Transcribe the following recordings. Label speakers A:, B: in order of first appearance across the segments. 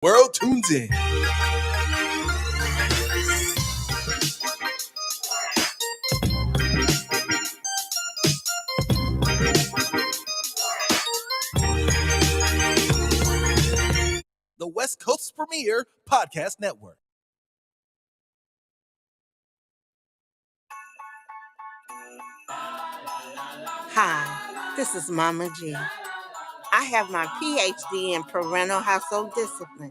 A: World tunes in. The West Coast's premier podcast network.
B: Hi, this is Mama G. I have my PhD in parental household discipline.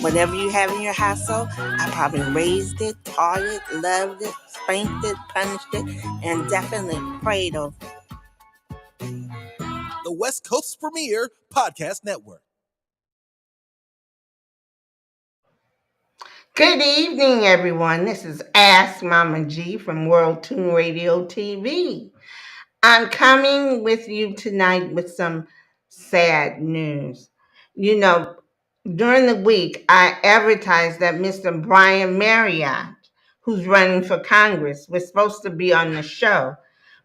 B: Whatever you have in your household, I probably raised it, taught it, loved it, spanked it, punished it, and definitely prayed over it.
A: The West Coast's premier podcast network.
B: Good evening, everyone. This is Ask Mama G from World Tune Radio TV. I'm coming with you tonight with some sad news. During the week, I advertised that Mr. Brian Marriott, who's running for Congress, was supposed to be on the show,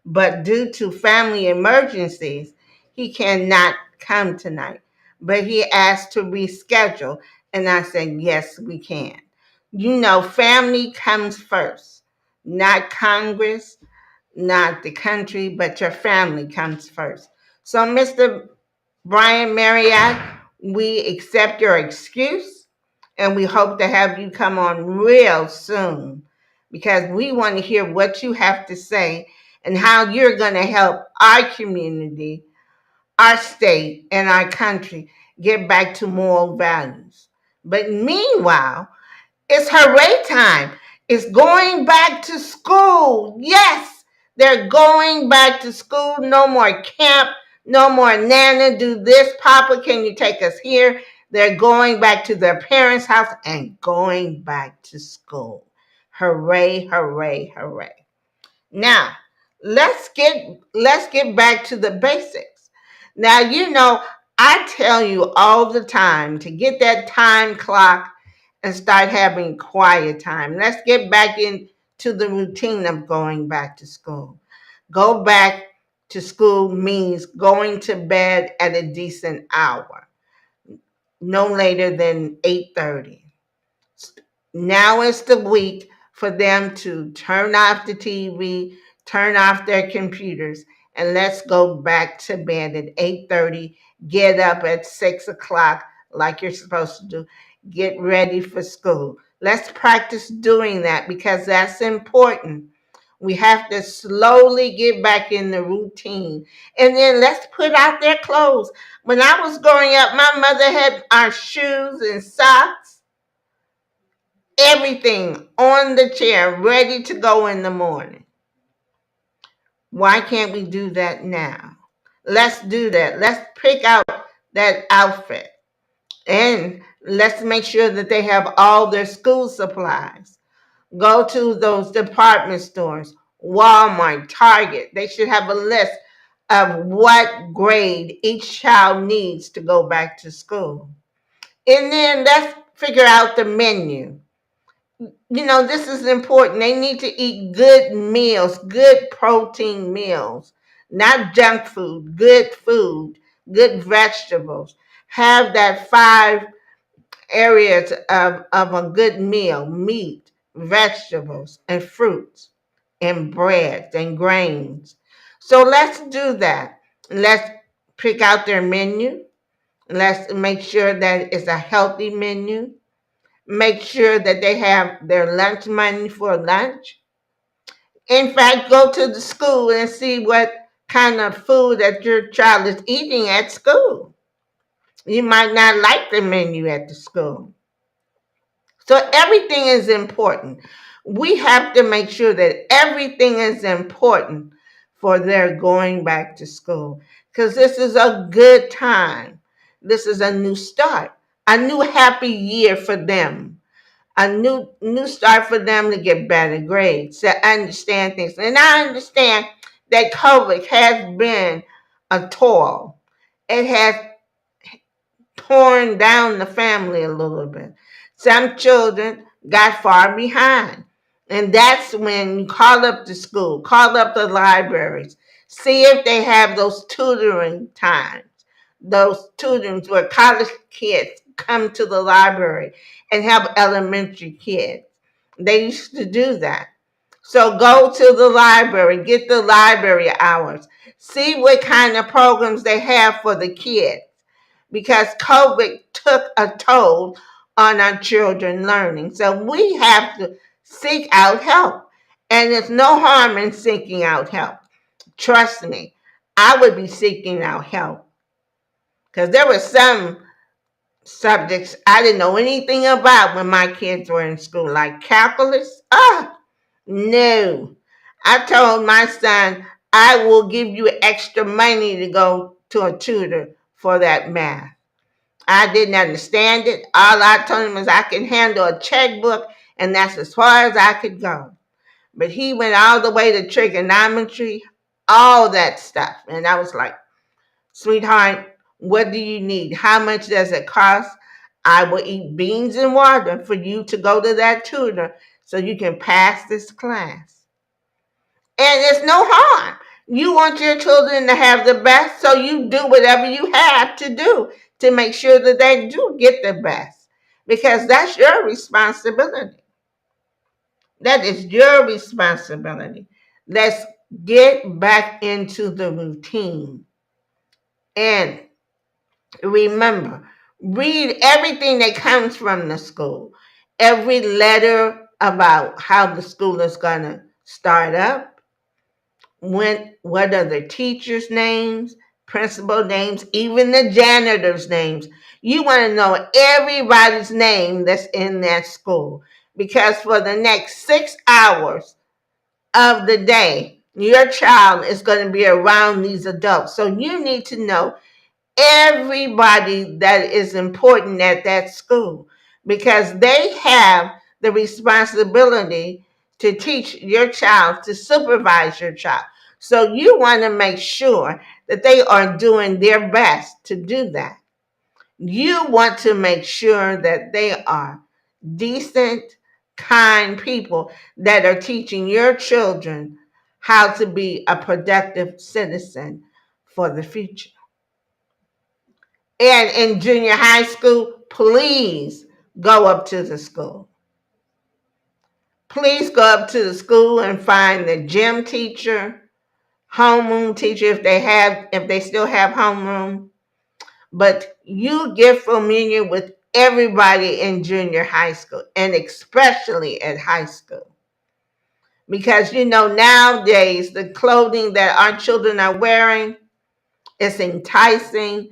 B: but due to family emergencies, he cannot come tonight. But he asked to reschedule, and I said, yes, we can. Family comes first, not Congress, not the country, but your family comes first. So, Mr. Brian Marriott, we accept your excuse and we hope to have you come on real soon because we want to hear what you have to say and how you're going to help our community, our state, and our country get back to moral values. But meanwhile, it's hooray time. It's going back to school. Yes, they're going back to school. No more camp. No more Nana, do this. Papa, can you take us here? They're going back to their parents' house and going back to school. Hooray, hooray, hooray. Now, let's get back to the basics. Now, I tell you all the time to get that time clock and start having quiet time. Let's get back into the routine of going back to school. Go back to school means going to bed at a decent hour, no later than 8:30. Now is the week for them to turn off the TV, turn off their computers, and let's go back to bed at 8:30. Get up at 6 o'clock like you're supposed to do. Get ready for school. Let's practice doing that because that's important. We have to slowly get back in the routine. And then let's put out their clothes. When I was growing up, my mother had our shoes and socks, everything on the chair, ready to go in the morning. Why can't we do that now? Let's do that. Let's pick out that outfit. And let's make sure that they have all their school supplies. Go to those department stores, Walmart, Target. They should have a list of what grade each child needs to go back to school. And then let's figure out the menu. This is important. They need to eat good meals, good protein meals, not junk food, good vegetables. Have that 5 areas of a good meal: meat, vegetables, and fruits, and breads and grains. So let's do that. Let's pick out their menu. Let's make sure that it's a healthy menu. Make sure that they have their lunch money for lunch. In fact, go to the school and see what kind of food that your child is eating at school. You might not like the menu at the school. So everything is important. We have to make sure that everything is important for their going back to school because this is a good time. This is a new start, a new happy year for them, a new start for them to get better grades, to understand things. And I understand that COVID has been a toil. It has torn down the family a little bit. Some children got far behind. And that's when you call up the school, call up the libraries, see if they have those tutoring times, those tutors where college kids come to the library and help elementary kids. They used to do that. So go to the library, get the library hours, see what kind of programs they have for the kids, because COVID took a toll on our children learning. So we have to seek out help. And there's no harm in seeking out help. Trust me, I would be seeking out help. Because there were some subjects I didn't know anything about when my kids were in school, like calculus. No. I told my son, I will give you extra money to go to a tutor for that math. I didn't understand it. All I told him was I can handle a checkbook, and that's as far as I could go. But he went all the way to trigonometry, all that stuff. And I was like, sweetheart, what do you need? How much does it cost? I will eat beans and water for you to go to that tutor so you can pass this class. And it's no harm. You want your children to have the best, so you do whatever you have to do to make sure that they do get the best. Because that's your responsibility. That is your responsibility. Let's get back into the routine. And remember, read everything that comes from the school. Every letter about how the school is going to start up. What are the teachers' names, principal names, even the janitors' names. You want to know everybody's name that's in that school, because for the next 6 hours of the day, your child is going to be around these adults. So you need to know everybody that is important at that school, because they have the responsibility to teach your child, to supervise your child. So you want to make sure that they are doing their best to do that. You want to make sure that they are decent, kind people that are teaching your children how to be a productive citizen for the future. And in junior high school, please go up to the school. Please go up to the school and find the gym teacher, homeroom teacher if they still have homeroom. But you get familiar with everybody in junior high school, and especially at high school. Because nowadays the clothing that our children are wearing is enticing.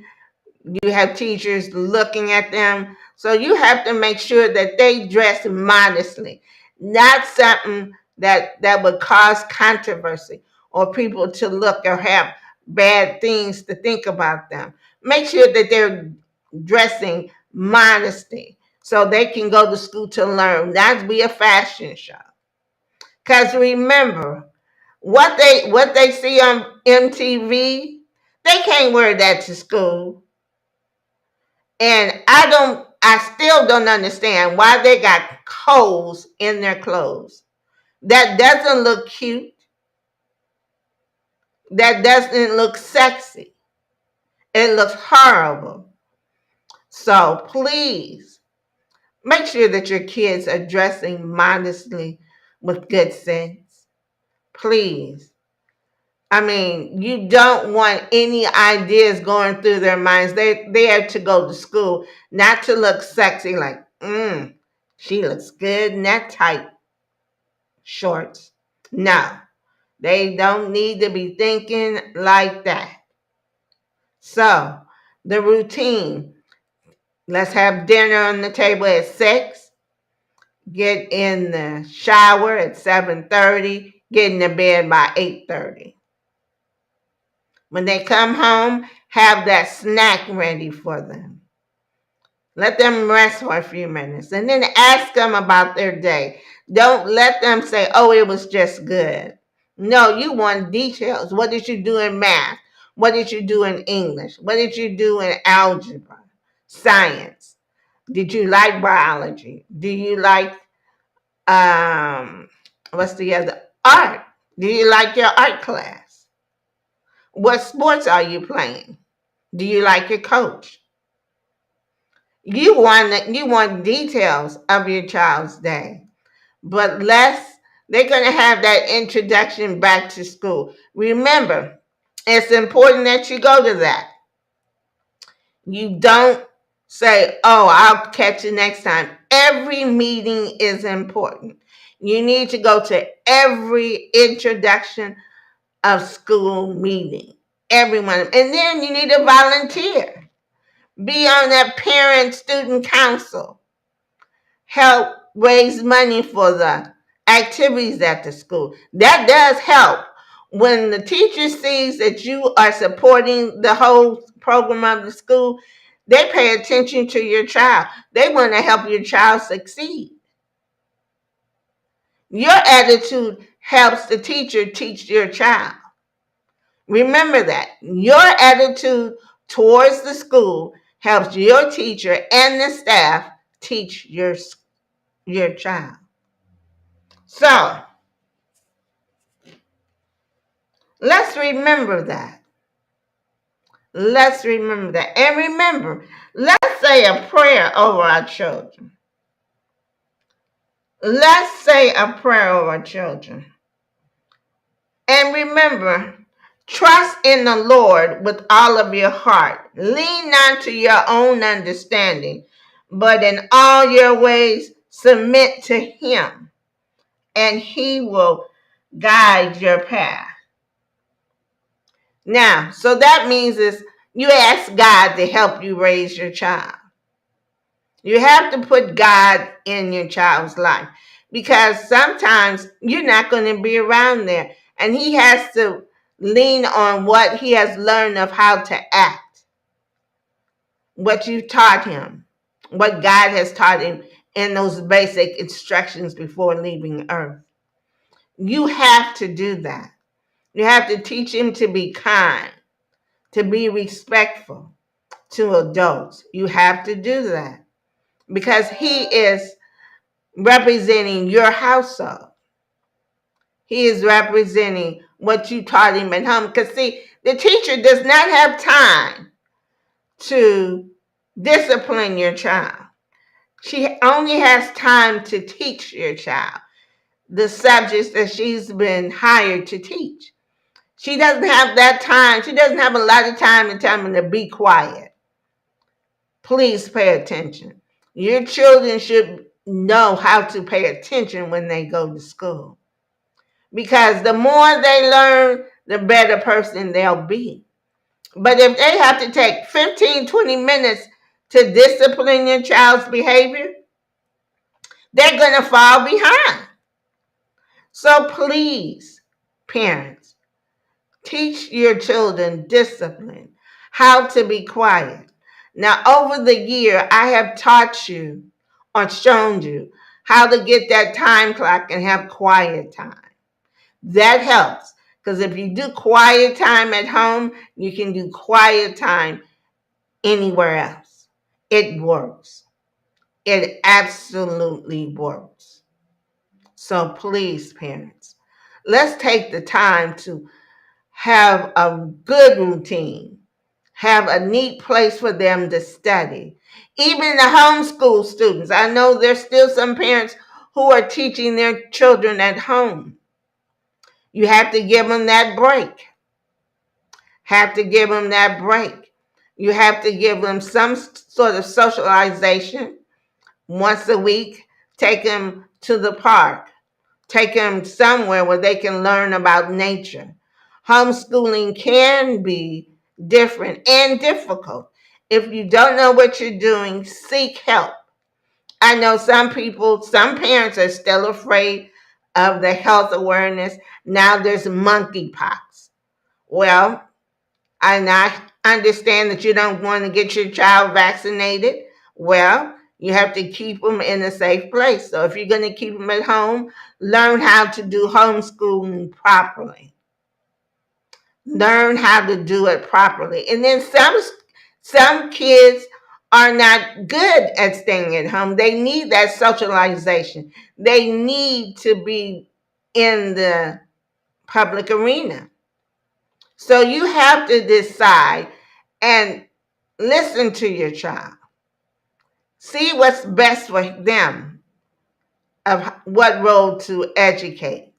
B: You have teachers looking at them. So you have to make sure that they dress modestly, not something that would cause controversy or people to look or have bad things to think about them. Make sure that they're dressing modesty so they can go to school to learn, not be a fashion show. Because remember, what they see on MTV, they can't wear that to school. And I still don't understand why they got holes in their clothes. That doesn't look cute. That doesn't look sexy. It looks horrible. So please make sure that your kids are dressing modestly with good sense. Please. I mean, you don't want any ideas going through their minds. They are to go to school, not to look sexy like, she looks good in that tight shorts. No, they don't need to be thinking like that. So, the routine. Let's have dinner on the table at 6. Get in the shower at 7:30. Get in the bed by 8:30. When they come home, have that snack ready for them. Let them rest for a few minutes and then ask them about their day. Don't let them say, oh, it was just good. No, you want details. What did you do in math? What did you do in English? What did you do in algebra? Science? Did you like biology? Do you like, what's the other? Art. Do you like your art class? What sports are you playing? Do you like your coach? You want details of your child's day, but they're going to have that introduction back to school. Remember, it's important that you go to that. You don't say, oh, I'll catch you next time. Every meeting is important. You need to go to every introduction of school meeting. Everyone. And then you need to volunteer. Be on that parent-student council. Help raise money for the activities at the school. That does help. When the teacher sees that you are supporting the whole program of the school, they pay attention to your child. They want to help your child succeed. Your attitude helps the teacher teach your child. Remember that. Your attitude towards the school helps your teacher and the staff teach your child. So, let's remember that. Let's remember that. And remember, let's say a prayer over our children. Let's say a prayer over our children. And remember, trust in the Lord with all of your heart. Lean not to your own understanding, but in all your ways submit to Him, and He will guide your path. Now, so that means is you ask God to help you raise your child. You have to put God in your child's life, because sometimes you're not going to be around there, and he has to lean on what he has learned of how to act, what you taught him, what God has taught him in those basic instructions before leaving earth. You have to do that. You have to teach him to be kind, to be respectful to adults. You have to do that, because he is representing your household. He is representing what you taught him at home. Because see, the teacher does not have time to discipline your child. She only has time to teach your child the subjects that she's been hired to teach. She doesn't have that time. She doesn't have a lot of time to tell them to be quiet. Please pay attention. Your children should know how to pay attention when they go to school, because the more they learn, the better person they'll be. But if they have to take 15, 20 minutes to discipline your child's behavior, they're going to fall behind. So please, parents, teach your children discipline, how to be quiet. Now, over the year, I have taught you or shown you how to get that time clock and have quiet time. That helps, because if you do quiet time at home, you can do quiet time anywhere else. It works. It absolutely works. So please, parents, let's take the time to have a good routine, have a neat place for them to study. Even the homeschool students, I know there's still some parents who are teaching their children at home. You have to give them that break. You have to give them some sort of socialization once a week. Take them to the park. Take them somewhere where they can learn about nature. Homeschooling can be different and difficult. If you don't know what you're doing, seek help. I know some parents are still afraid of the health awareness. Now there's monkeypox. Well, I understand that you don't want to get your child vaccinated. Well, you have to keep them in a safe place. So if you're going to keep them at home, learn how to do homeschooling properly. Learn how to do it properly. And then some kids are not good at staying at home. They need that socialization. They need to be in the public arena. So you have to decide and listen to your child. See what's best for them, of what road to educate.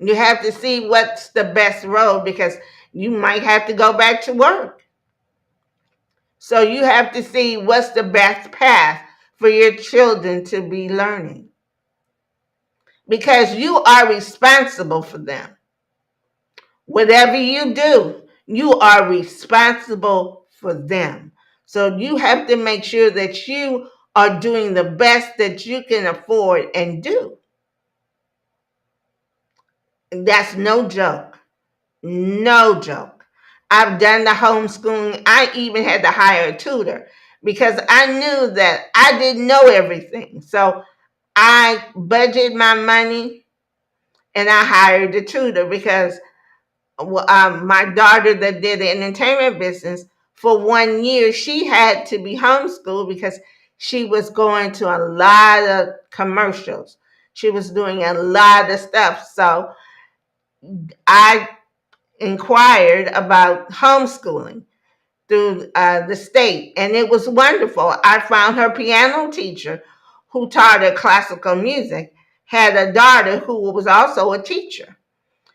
B: You have to see what's the best road, because you might have to go back to work. So you have to see what's the best path for your children to be learning, because you are responsible for them. Whatever you do, you are responsible for them. So you have to make sure that you are doing the best that you can afford and do. And that's no joke. No joke. I've done the homeschooling. I even had to hire a tutor because I knew that I didn't know everything. So I budgeted my money and I hired a tutor, because my daughter that did the entertainment business for 1 year, she had to be homeschooled because she was going to a lot of commercials. She was doing a lot of stuff. So I inquired about homeschooling through the state, and it was wonderful. I found her piano teacher who taught her classical music, had a daughter who was also a teacher.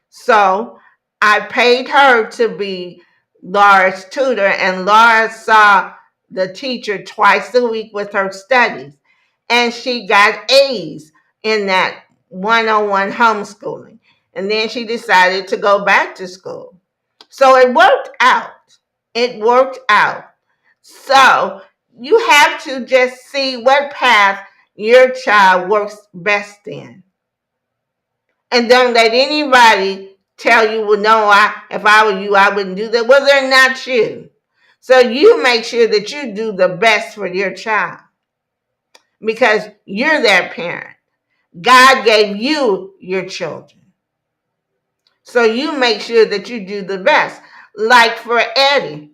B: So I paid her to be Laura's tutor, and Laura saw the teacher twice a week with her studies. And she got A's in that 101 homeschooling. And then she decided to go back to school. So it worked out. It worked out. So you have to just see what path your child works best in. And don't let anybody tell you, well, no, if I were you, I wouldn't do that. Well, they're not you. So you make sure that you do the best for your child, because you're their parent. God gave you your children. So you make sure that you do the best. Like for Eddie.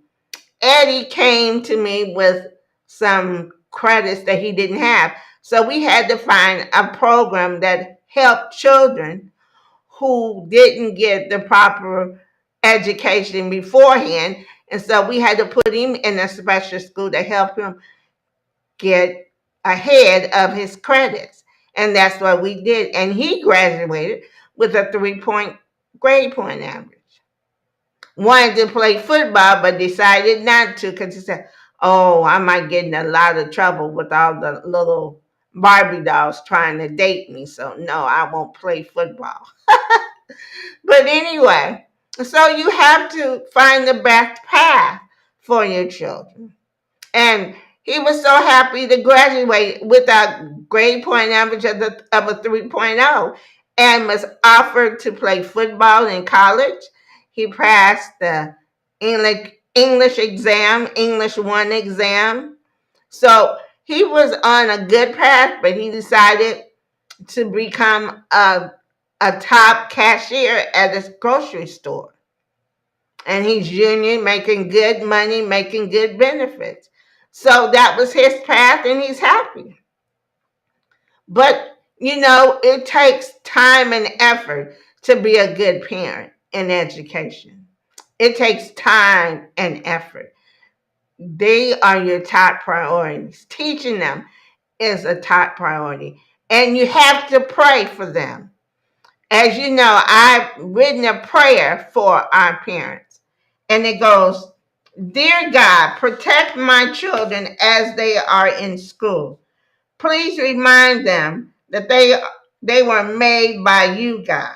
B: Eddie came to me with some credits that he didn't have. So we had to find a program that helped children who didn't get the proper education beforehand. And so we had to put him in a special school to help him get ahead of his credits. And that's what we did. And he graduated with a 3-point grade point average. Wanted to play football, but decided not to because he said, oh, I might get in a lot of trouble with all the little Barbie dolls trying to date me. So no, I won't play football. But anyway, so you have to find the best path for your children. And he was so happy to graduate with a grade point average of a 3.0, and was offered to play football in college. He passed the English exam, English 1 exam. So he was on a good path, but he decided to become a top cashier at a grocery store. And he's union, making good money, making good benefits. So that was his path, and he's happy. But, it takes time and effort to be a good parent in education. It takes time and effort. They are your top priorities. Teaching them is a top priority. And you have to pray for them. As you know, I've written a prayer for our parents. And it goes, Dear God, protect my children as they are in school. Please remind them that they were made by you, God,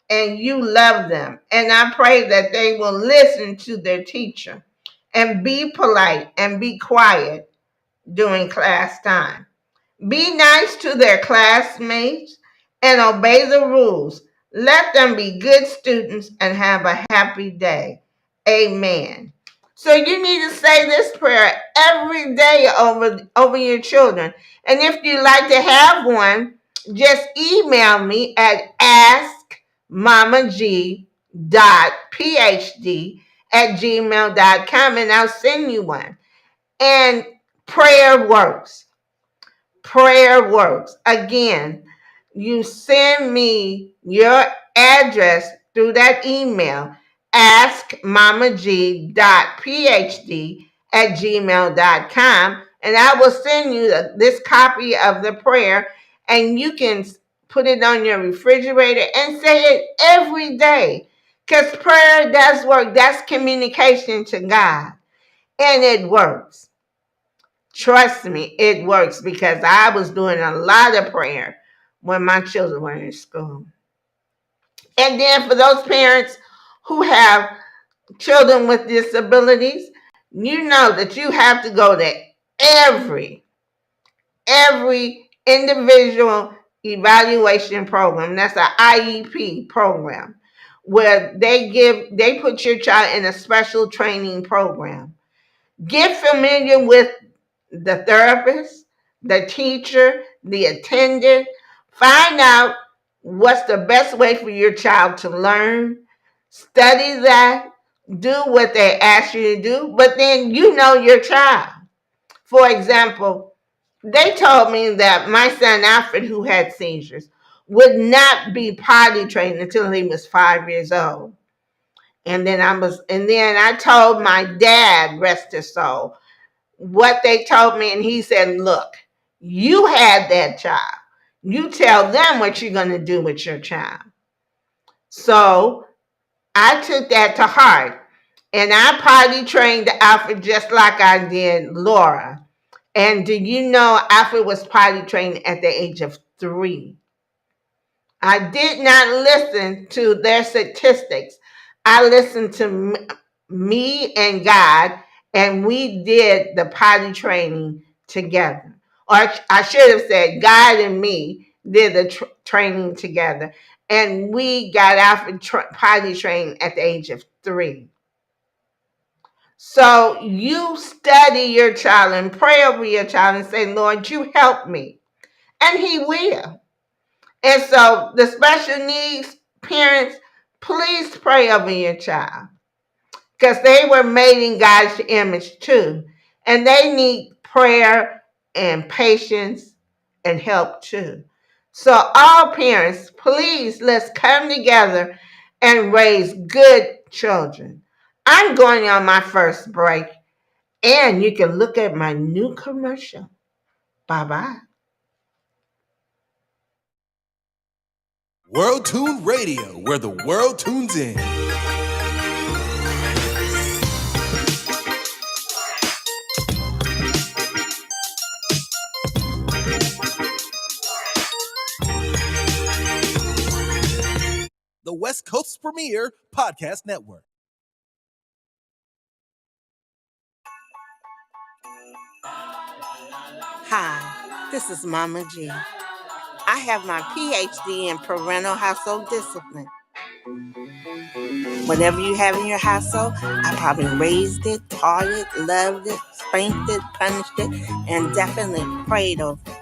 B: and you love them. And I pray that they will listen to their teacher and be polite and be quiet during class time. Be nice to their classmates and obey the rules. Let them be good students and have a happy day. Amen. So you need to say this prayer every day over your children. And if you'd like to have one, just email me at askmamag.phd@gmail.com and I'll send you one. And prayer works. Prayer works. Again, you send me your address through that email, askmamag.phd@gmail.com, and I will send you this copy of the prayer, and you can put it on your refrigerator and say it every day, because prayer does work. That's communication to God, and it works. Trust me, it works, because I was doing a lot of prayer when my children were in school. And then for those parents who have children with disabilities, you know that you have to go to every individual evaluation program. That's an IEP program, where they put your child in a special training program. Get familiar with the therapist, the teacher, the attendant. Find out what's the best way for your child to learn. Study that. Do what they ask you to do, but then you know your child. For example, they told me that my son Alfred, who had seizures, would not be potty trained until he was 5 years old. And then I told my dad, rest his soul, what they told me, and he said, "Look, you had that child. You tell them what you're going to do with your child." So I took that to heart, and I potty trained Alfred just like I did Laura. And do you know Alfred was potty trained at the age of 3? I did not listen to their statistics. I listened to me and God, and we did the potty training together. Or I should have said, God and me did the training together. And we got Alfred potty trained at the age of 3. So you study your child and pray over your child and say, "Lord, you help me." And he will. And so the special needs parents, please pray over your child, because they were made in God's image too. And they need prayer and patience and help too. So all parents, please, let's come together and raise good children. I'm going on my first break, and you can look at my new commercial. Bye-bye.
A: World Tune Radio, where the world tunes in. The West Coast's premier podcast network.
B: Hi, this is Mama G. I have my PhD in parental household discipline. Whatever you have in your household, I probably raised it, taught it, loved it, spanked it, punished it, and definitely prayed over it.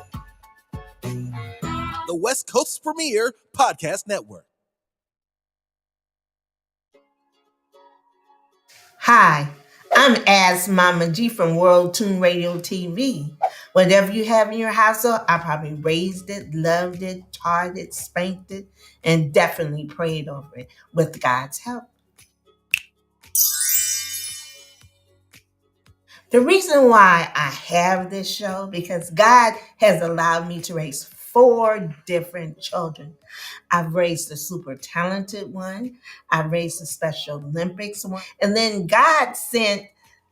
A: The West Coast's premier podcast network.
B: Hi, I'm As Mama G from World Tune Radio TV. Whatever you have in your household, I probably raised it, loved it, taught it, spanked it, and definitely prayed over it with God's help. The reason why I have this show, because God has allowed me to raise 4 different children. I've raised a super talented one. I've raised a Special Olympics one. And then God sent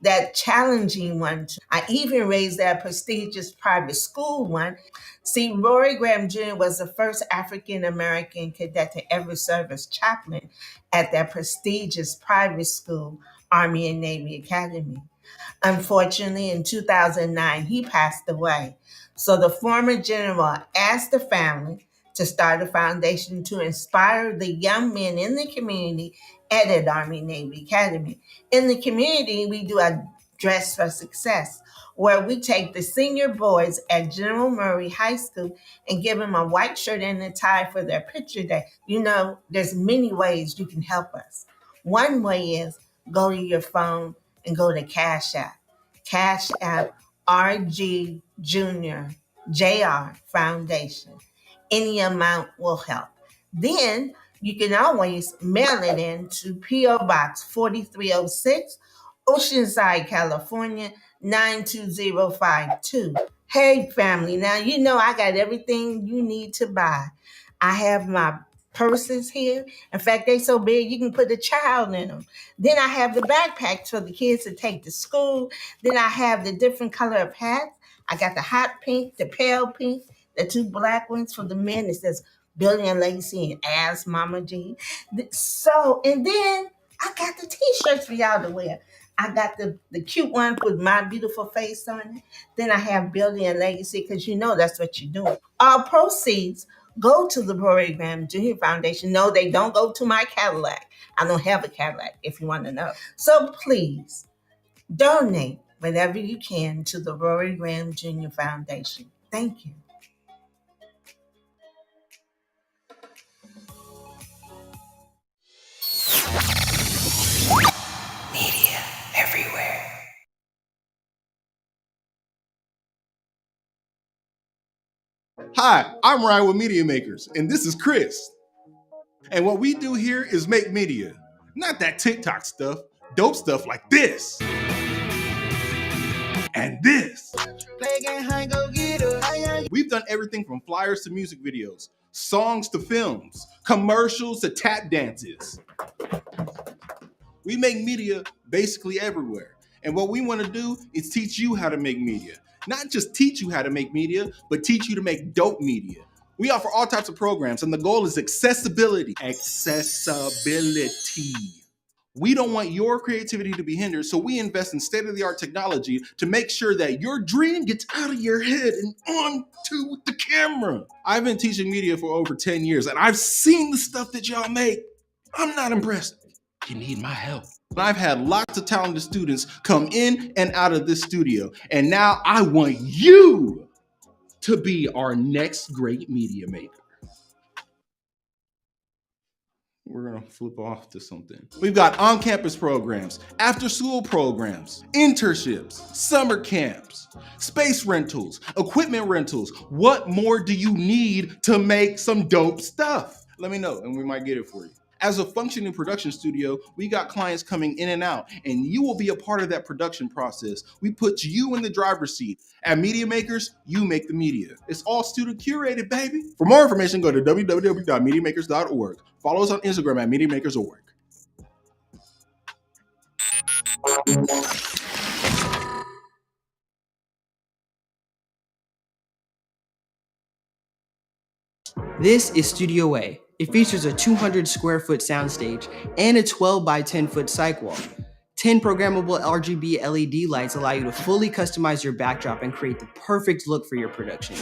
B: that challenging one. I even raised that prestigious private school one. See, Rory Graham Jr. was the first African American cadet to ever serve as chaplain at that prestigious private school, Army and Navy Academy. Unfortunately, in 2009, he passed away. So the former general asked the family to start a foundation to inspire the young men in the community at an Army Navy Academy. In the community, we do a Dress for Success, where we take the senior boys at General Murray High School and give them a white shirt and a tie for their picture day. You know, there's many ways you can help us. One way is go to your phone and go to Cash App. Cash App RG Junior JR Foundation. Any amount will help. Then You can always mail it in to P.O. Box 4306, Oceanside, California 92052. Hey, family, now you know I got everything you need to buy. I have my purses here. In fact, they so big you can put a child in them. Then I have the backpacks for the kids to take to school. Then I have the different color of hats. I got the hot pink, the pale pink, the two black ones for the men. It says Billy and Lacey and Ask Mama G. So, and then I got the t-shirts for y'all to wear. I got the cute one with my beautiful face on it. Then I have Billy and Legacy because you know that's what you're doing. All proceeds go to the Rory Graham Jr. Foundation. No, they don't go to my Cadillac. I don't have a Cadillac if you want to know. So please donate whatever you can to the Rory Graham Jr. Foundation. Thank you.
C: Media everywhere.
D: Hi, I'm Ryan with Media Makers, and this is Chris. And what we do here is make media. Not that TikTok stuff, dope stuff like this. And this. We've done everything from flyers to music videos, songs to films, commercials to tap dances. We make media basically everywhere. And what we want to do is teach you how to make media. Not just teach you how to make media, but teach you to make dope media. We offer all types of programs, and the goal is accessibility. Accessibility. We don't want your creativity to be hindered, so we invest in state-of-the-art technology to make sure that your dream gets out of your head and onto the camera. I've been teaching media for over 10 years, and I've seen the stuff that y'all make. I'm not impressed. You need my help. I've had lots of talented students come in and out of this studio, and now I want you to be our next great media maker. We're gonna flip off to something. We've got on-campus programs, after-school programs, internships, summer camps, space rentals, equipment rentals. What more do you need to make some dope stuff? Let me know and we might get it for you. As a functioning production studio, we got clients coming in and out, and you will be a part of that production process. We put you in the driver's seat. At Media Makers, you make the media. It's all student curated, baby. For more information, go to www.mediamakers.org. Follow us on Instagram at MediaMakers.org.
C: This is Studio A. It features a 200 square foot soundstage and a 12 by 10 foot cyc wall. 10 programmable RGB LED lights allow you to fully customize your backdrop and create the perfect look for your production.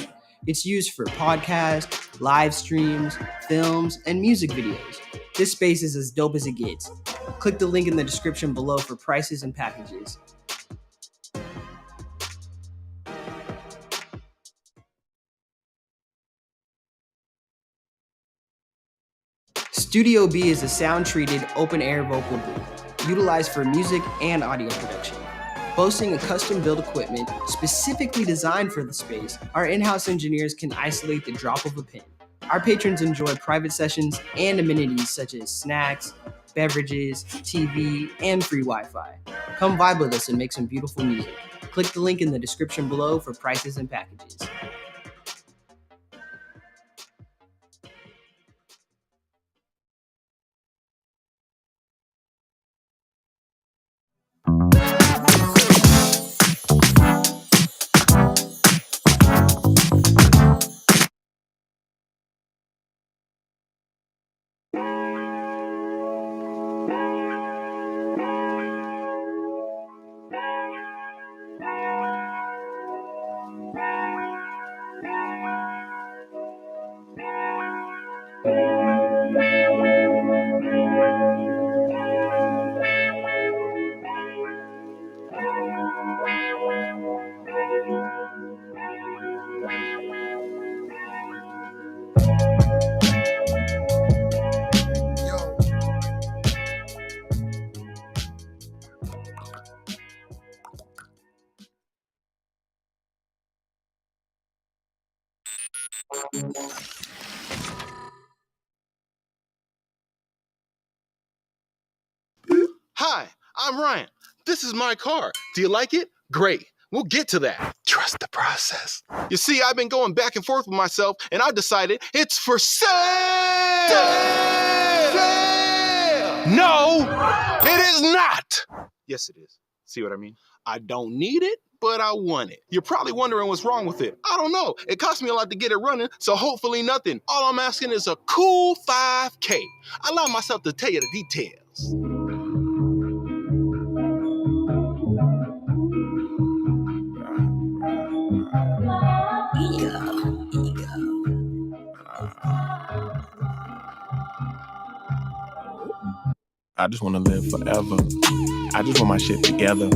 C: It's used for podcasts, live streams, films, and music videos. This space is as dope as it gets. Click the link in the description below for prices and packages. Studio B is a sound-treated, open-air vocal booth, utilized for music and audio production. Boasting a custom-built equipment specifically designed for the space, our in-house engineers can isolate the drop of a pin. Our patrons enjoy private sessions and amenities such as snacks, beverages, TV, and free Wi-Fi. Come vibe with us and make some beautiful music. Click the link in the description below for prices and packages.
E: I'm Ryan. This is my car. Do you like it? Great. We'll get to that. Trust the process. You see, I've been going back and forth with myself, and I decided it's for sale! Sale! No, it is not! Yes, it is. See what I mean? I don't need it, but I want it. You're probably wondering what's wrong with it. I don't know. It cost me a lot to get it running, so hopefully nothing. All I'm asking is a cool 5K. Allow myself to tell you the details.
F: I just want to live forever. I just want my shit together.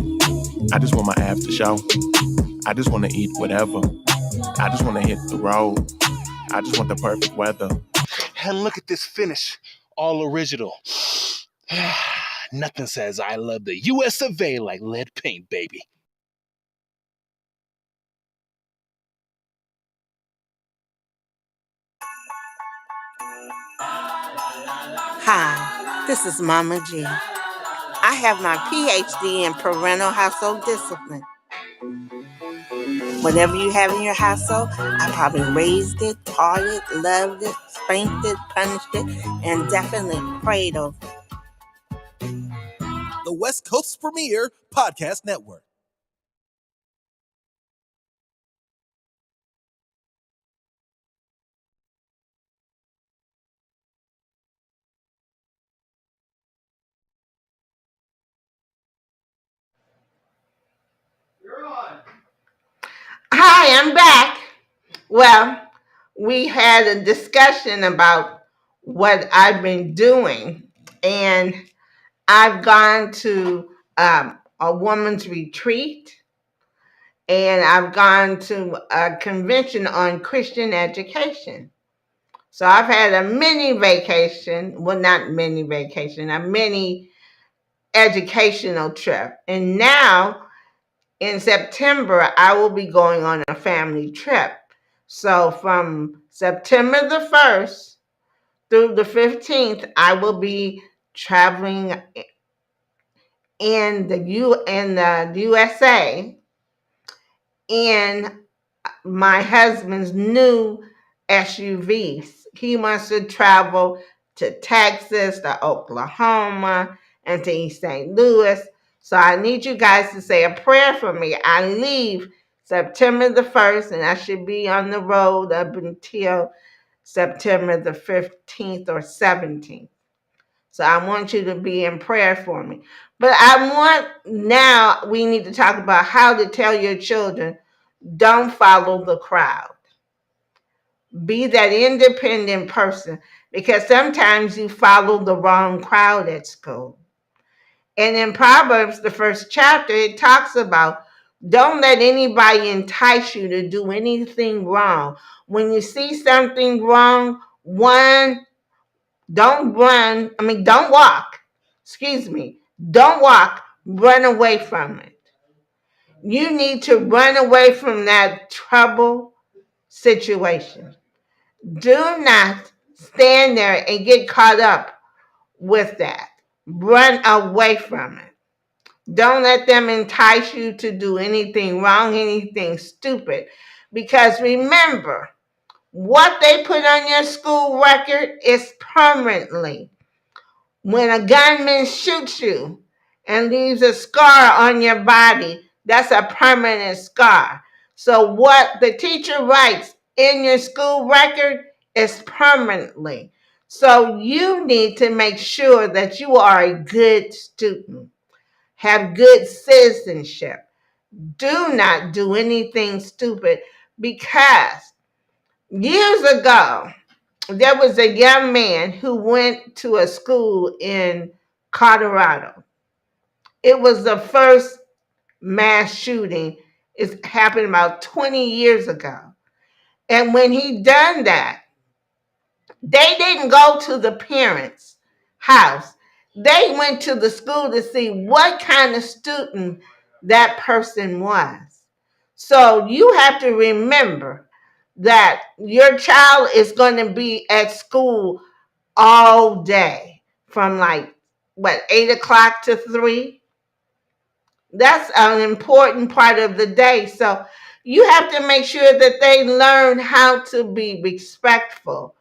F: I just want my after show. I just want to eat whatever. I just want to hit the road. I just want the perfect weather.
E: And look at this finish. All original. Nothing says I love the US of A like lead paint, baby.
B: Hi, this is Mama G. I have my PhD in parental household discipline. Whatever you have in your household, I probably raised it, taught it, loved it, spanked it, punished it, and definitely prayed over it.
A: The West Coast's premier podcast network.
B: Hi, I'm back. Well, we had a discussion about what I've been doing, and I've gone to a woman's retreat, and I've gone to a convention on Christian education. So I've had a mini vacation, well, not mini vacation, a mini educational trip. And now in September, I will be going on a family trip. So from September the 1st through the 15th, I will be traveling in the USA in my husband's new SUVs. He wants to travel to Texas, to Oklahoma, and to East St. Louis. So I need you guys to say a prayer for me. I leave September the 1st, and I should be on the road up until September the 15th or 17th. So I want you to be in prayer for me. But we need to talk about how to tell your children, don't follow the crowd. Be that independent person, because sometimes you follow the wrong crowd at school. And in Proverbs, the first chapter, it talks about don't let anybody entice you to do anything wrong. When you see something wrong, don't walk. Don't walk, run away from it. You need to run away from that trouble situation. Do not stand there and get caught up with that. Run away from it. Don't let them entice you to do anything wrong, anything stupid. Because remember, what they put on your school record is permanently. When a gunman shoots you and leaves a scar on your body, that's a permanent scar. So what the teacher writes in your school record is permanently. So you need to make sure that you are a good student, have good citizenship. Do not do anything stupid, because years ago, there was a young man who went to a school in Colorado. It was the first mass shooting. It happened about 20 years ago. And when he done that, they didn't go to the parents' house. They went to the school to see what kind of student that person was. So you have to remember that your child is going to be at school all day from 8 o'clock to 3. That's an important part of the day. So you have to make sure that they learn how to be respectful,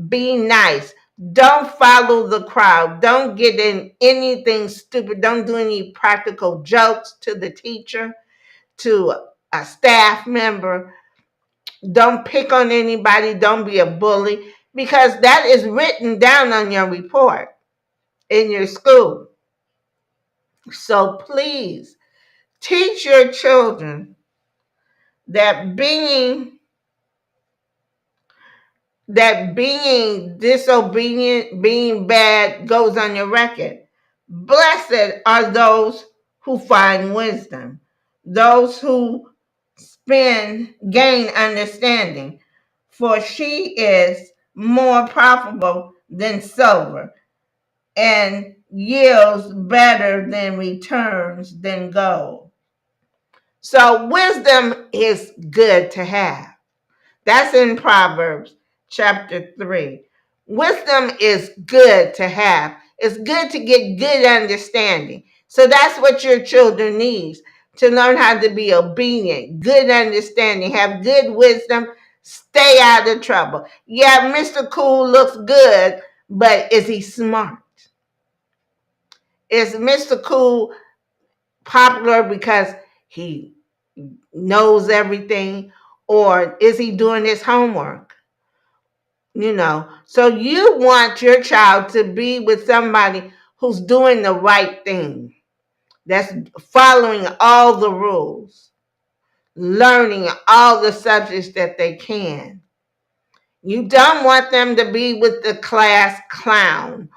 B: be nice. Don't follow the crowd. Don't get in anything stupid. Don't do any practical jokes to the teacher, to a staff member. Don't pick on anybody. Don't be a bully, because that is written down on your report in your school. So please teach your children that being disobedient, being bad goes on your record. Blessed are those who find wisdom, those who gain understanding, for she is more profitable than silver and yields better than returns than gold. So wisdom is good to have. That's in Proverbs chapter 3. Wisdom is good to have. It's good to get good understanding. So that's what your children need, to learn how to be obedient, good understanding, have good wisdom, stay out of trouble. Yeah, Mr. Cool looks good, but is he smart? Is Mr. Cool popular because he knows everything, or is he doing his homework? So you want your child to be with somebody who's doing the right thing, that's following all the rules, learning all the subjects that they can. You don't want them to be with the class clown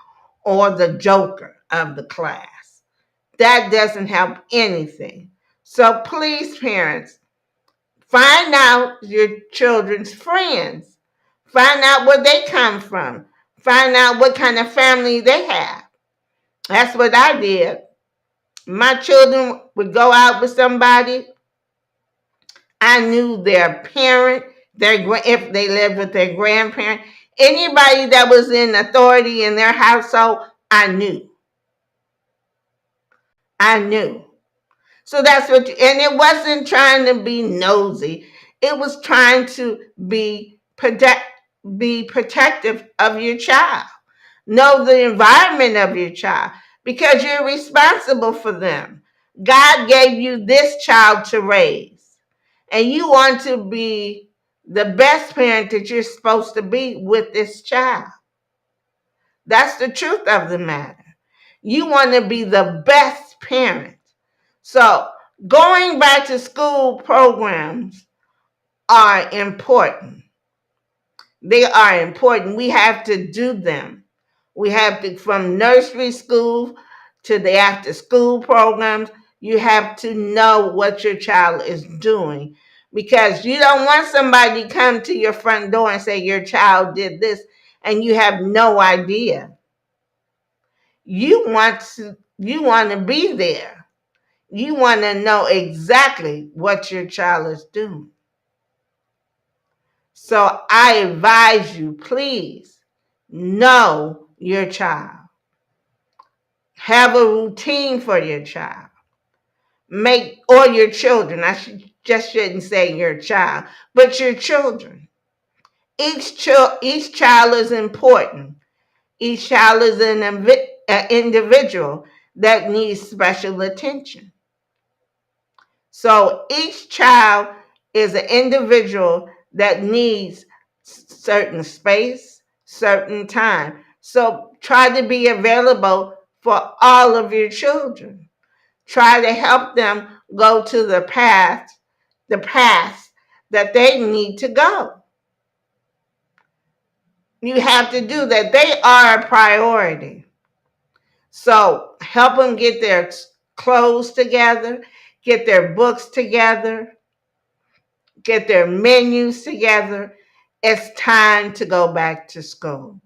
B: or the joker of the class. That doesn't help anything. So please, parents, find out your children's friends. Find out where they come from. Find out what kind of family they have. That's what I did. My children would go out with somebody. I knew their parent, if they lived with their grandparent, anybody that was in authority in their household, I knew. So that's and it wasn't trying to be nosy. It was trying to be protective of your child. Know the environment of your child, because you're responsible for them. God gave you this child to raise, and you want to be the best parent that you're supposed to be with this child. That's the truth of the matter. You want to be the best parent. So going back to school programs are important. They are important. We have to do them. We have to, from nursery school to the after school programs, you have to know what your child is doing, because you don't want somebody to come to your front door and say your child did this and you have no idea. You want to be there. You want to know exactly what your child is doing. So I advise you, please know your child. Have a routine for your child. Or your children. I shouldn't say your child, but your children. Each child is important. Each child is an individual that needs special attention. So each child is an individual that needs certain space, certain time. So try to be available for all of your children. Try to help them go to the path that they need to go. You have to do that. They are a priority. So help them get their clothes together, get their books together, get their menus together. It's time to go back to school.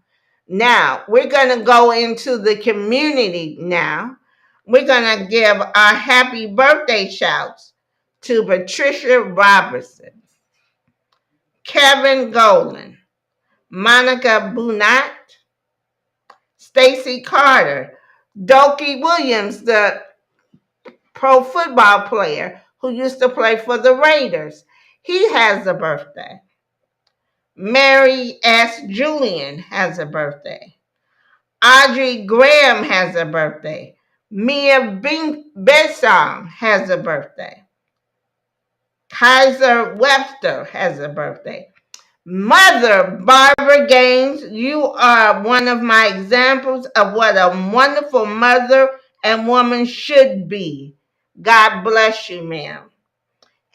B: Now, we're going to go into the community now. We're going to give our happy birthday shouts to Patricia Robertson, Kevin Golan, Monica Bunat, Stacy Carter, Doki Williams, the pro football player who used to play for the Raiders. He has a birthday. Mary S. Julian has a birthday. Audrey Graham has a birthday. Mia Besong has a birthday. Kaiser Webster has a birthday. Mother Barbara Gaines, you are one of my examples of what a wonderful mother and woman should be. God bless you, ma'am.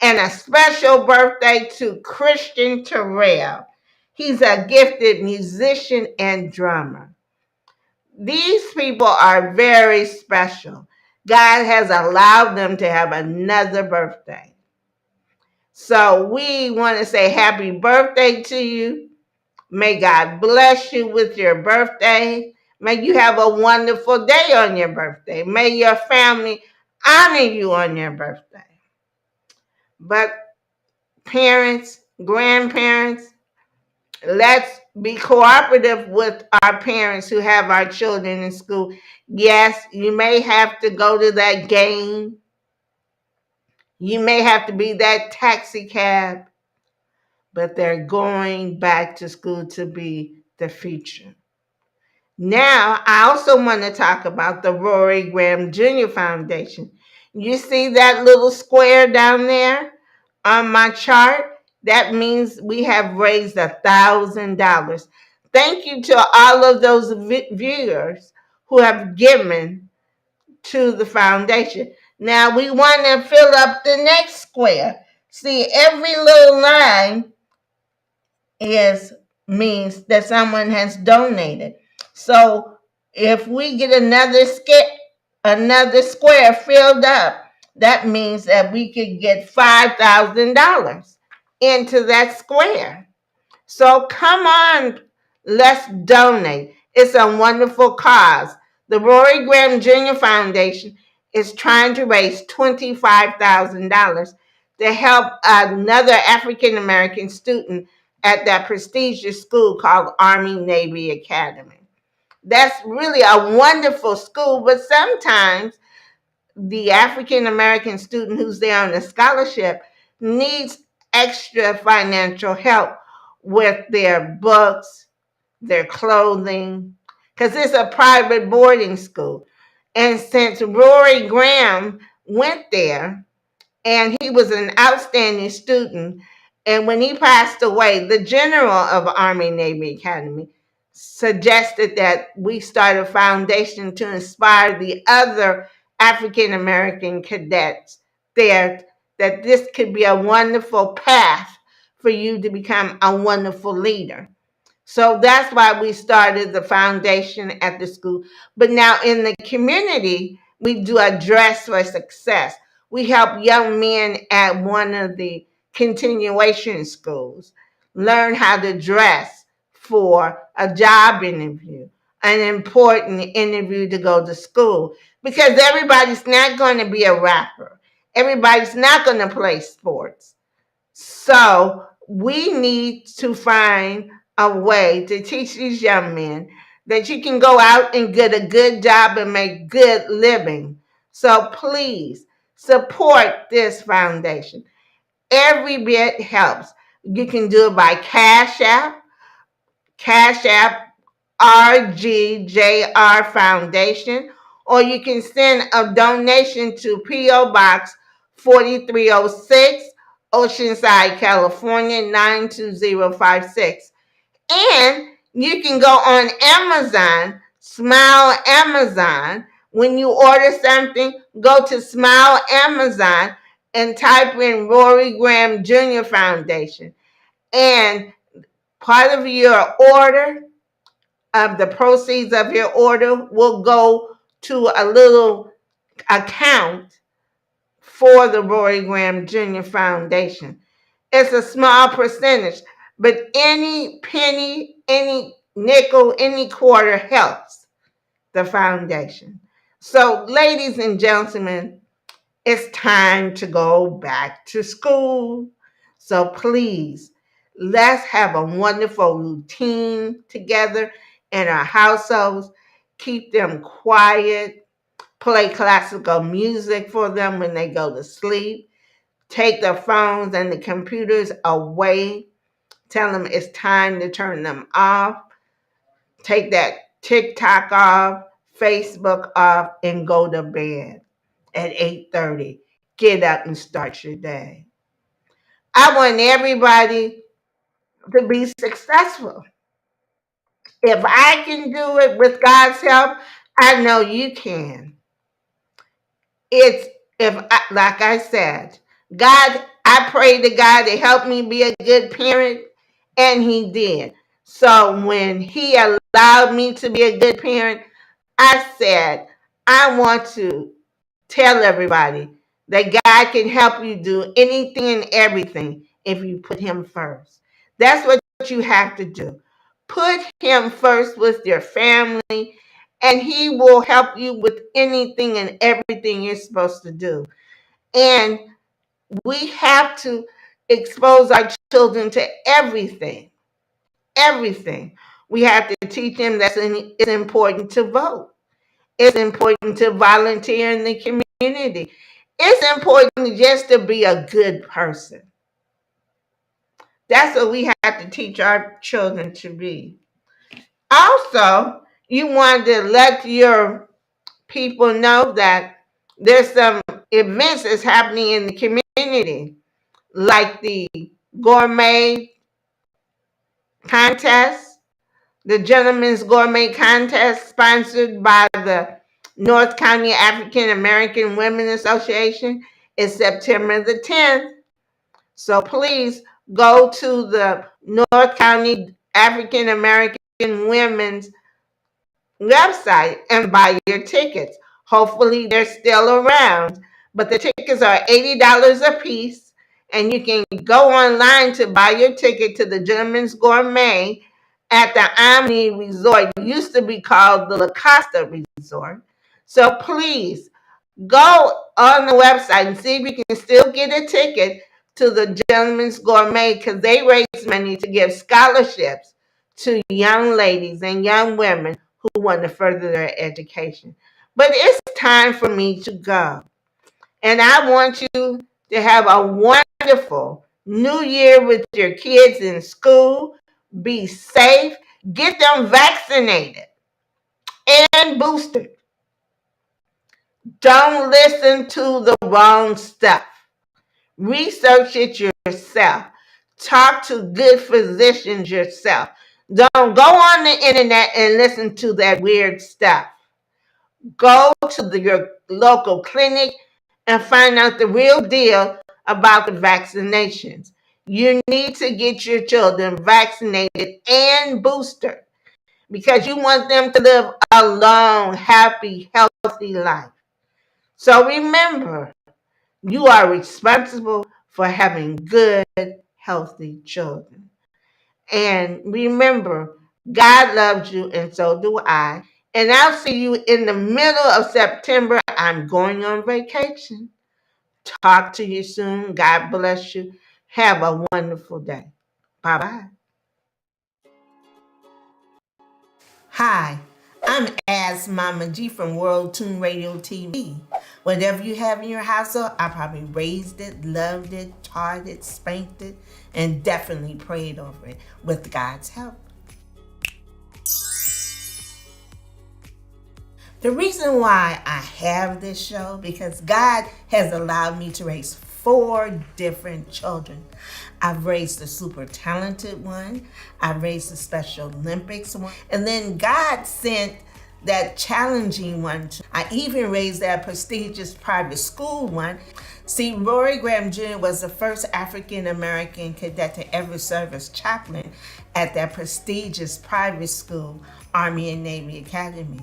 B: And a special birthday to Christian Terrell. He's a gifted musician and drummer. These people are very special. God has allowed them to have another birthday. So we want to say happy birthday to you. May God bless you with your birthday. May you have a wonderful day on your birthday. May your family honor you on your birthday. But parents, grandparents, let's be cooperative with our parents who have our children in school. Yes, you may have to go to that game. You may have to be that taxi cab, but they're going back to school to be the future. Now, I also want to talk about the Rory Graham Jr. Foundation. You see that little square down there on my chart? That means we have raised $1,000. Thank you to all of those viewers who have given to the foundation. Now we want to fill up the next square. See, every little line means that someone has donated. So if we get another square filled up, that means that we could get $5,000 into that square. So come on, let's donate. It's a wonderful cause. The Rory Graham Jr. Foundation is trying to raise $25,000 to help another African American student at that prestigious school called Army-Navy Academy. That's really a wonderful school, but sometimes the African American student who's there on a scholarship needs extra financial help with their books, their clothing, because it's a private boarding school. And since Rory Graham went there, and he was an outstanding student, and when he passed away, the general of Army-Navy Academy suggested that we start a foundation to inspire the other African American cadets there, that this could be a wonderful path for you to become a wonderful leader. So that's why we started the foundation at the school. But now in the community, we do a Dress for Success. We help young men at one of the continuation schools learn how to dress for a job interview, an important interview to go to school, because everybody's not going to be a rapper. Everybody's not going to play sports. So we need to find a way to teach these young men that you can go out and get a good job and make good living. So please support this foundation. Every bit helps. You can do it by Cash App RGJR Foundation, or you can send a donation to P.O. Box 4306, Oceanside, California 92056. And you can go on Amazon, Smile Amazon. When you order something, go to Smile Amazon and type in Rory Graham Jr. Foundation. And part of your order, of the proceeds of your order, will go to a little account for the Rory Graham Jr. Foundation. It's a small percentage, but any penny, any nickel, any quarter helps the foundation. So, ladies and gentlemen, it's time to go back to school. So please, let's have a wonderful routine together in our households. Keep them quiet. play classical music for them when they go to sleep, take their phones and the computers away, tell them it's time to turn them off, take that TikTok off, Facebook off, and go to bed at 8:30. Get up and start your day. I want everybody to be successful. If I can do it with God's help, I know you can. It's like I said, God, I prayed to God to help me be a good parent, and He did. So when He allowed me to be a good parent, I said, I want to tell everybody that God can help you do anything and everything if you put Him first. That's what you have to do. Put Him first with your family, and He will help you with anything and everything you're supposed to do. And we have to expose our children to everything. Everything. We have to teach them that it's important to vote. It's important to volunteer in the community. It's important just to be a good person. That's what we have to teach our children to be. Also, you want to let your people know that there's some events that's happening in the community, like the gourmet contest, the Gentleman's Gourmet Contest sponsored by the North County African American Women Association is September the 10th. So please go to the North County African American Women's website and buy your tickets. Hopefully they're still around, but the tickets are $80 a piece, and you can go online to buy your ticket to the Gentleman's Gourmet at the Omni Resort. It used to be called the La Costa Resort. So please go on the website and see if you can still get a ticket to the Gentleman's Gourmet, because they raise money to give scholarships to young ladies and young women who want to further their education. But it's time for me to go. And I want you to have a wonderful new year with your kids in school. Be safe. Get them vaccinated and boosted. Don't listen to the wrong stuff. Research it yourself. Talk to good physicians yourself. Don't go on the internet and listen to that weird stuff. Go to your local clinic and find out the real deal about the vaccinations. You need to get your children vaccinated and boosted because you want them to live a long, happy, healthy life. So remember, you are responsible for having good, healthy children. And remember, God loves you, and so do I. And I'll see you in the middle of September. I'm going on vacation. Talk to you soon. God bless you. Have a wonderful day. Bye-bye. Hi, I'm As Mama G from World Tune Radio TV. Whatever you have in your household, I probably raised it, loved it, taught it, spanked it, and definitely prayed over it with God's help. The reason why I have this show, because God has allowed me to raise 4 different children. I've raised the super talented one. I've raised the Special Olympics one. And then God sent that challenging one. I even raised that prestigious private school one. See, Rory Graham Jr. was the first African American cadet to ever serve as chaplain at that prestigious private school, Army and Navy Academy.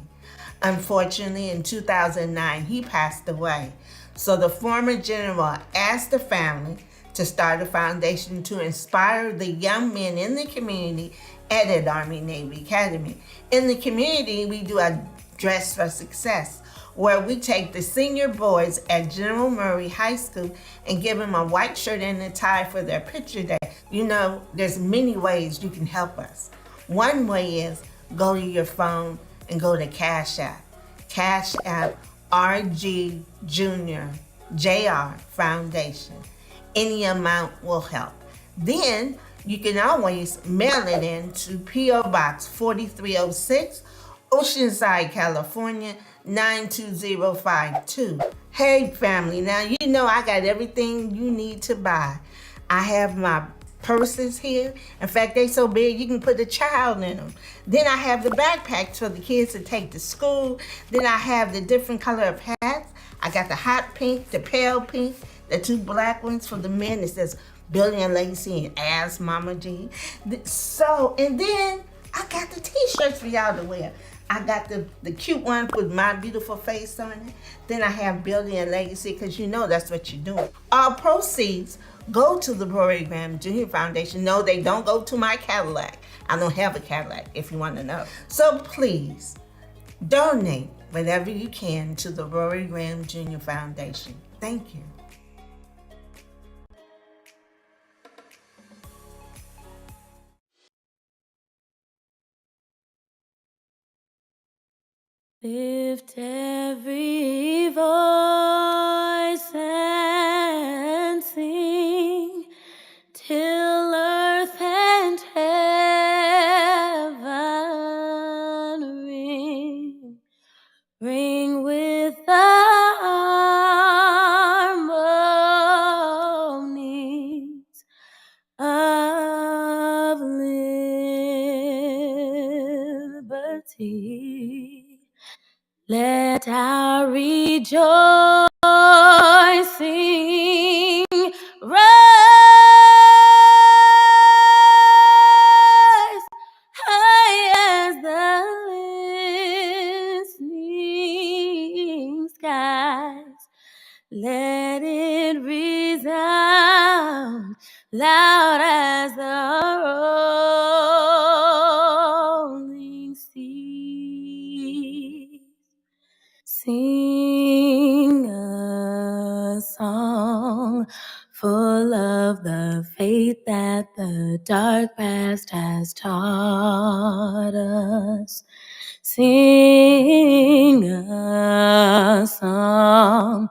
B: Unfortunately, in 2009, he passed away. So the former general asked the family to start a foundation to inspire the young men in the community at an Army Navy Academy. In the community, we do a Dress for Success, where we take the senior boys at General Murray High School and give them a white shirt and a tie for their picture day. You know, there's many ways you can help us. One way is go to your phone and go to Cash App. Cash App R.G. Jr. Jr. Foundation. Any amount will help. Then you can always mail it in to P.O. Box 4306, Oceanside, California, 92052. Hey family, now you know I got everything you need to buy. I have my purses here. In fact, they so big you can put a child in them. Then I have the backpacks for the kids to take to school. Then I have the different color of hats. I got the hot pink, the pale pink, the two black ones for the men. It says Billy and Lacey and Ask Mama G. So, and then I got the t-shirts for y'all to wear. I got the cute one with my beautiful face on it. Then I have Billy and Legacy, because you know that's what you're doing. All proceeds go to the Rory Graham Jr. Foundation. No, they don't go to my Cadillac. I don't have a Cadillac, if you want to know. So please, donate whatever you can to the Rory Graham Jr. Foundation. Thank you.
G: Lift every voice and sing till earth and heaven ring. Ring with the harmonies of liberty. Let our rejoicing rise high as the listening skies. Let it resound loud as the rolling sea. Sing a song full of the faith that the dark past has taught us. Sing a song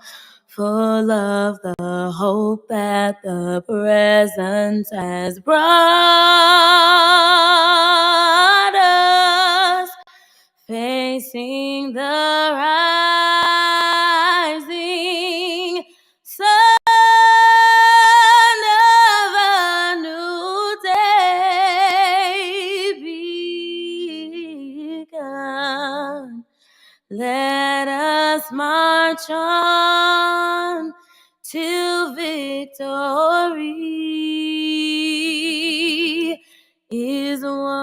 G: full of the hope that the present has brought us. Facing the rising sun of a new day begun. Let us march on till victory is won.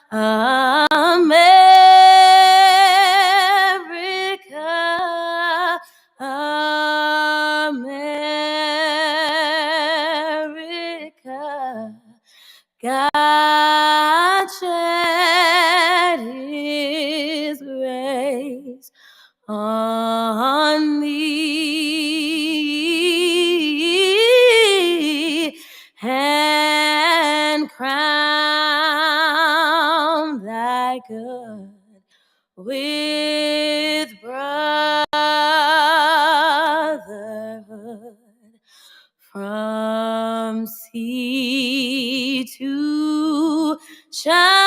G: America, America, God shed his grace on thee and crown thy good with brotherhood. From sea to shine.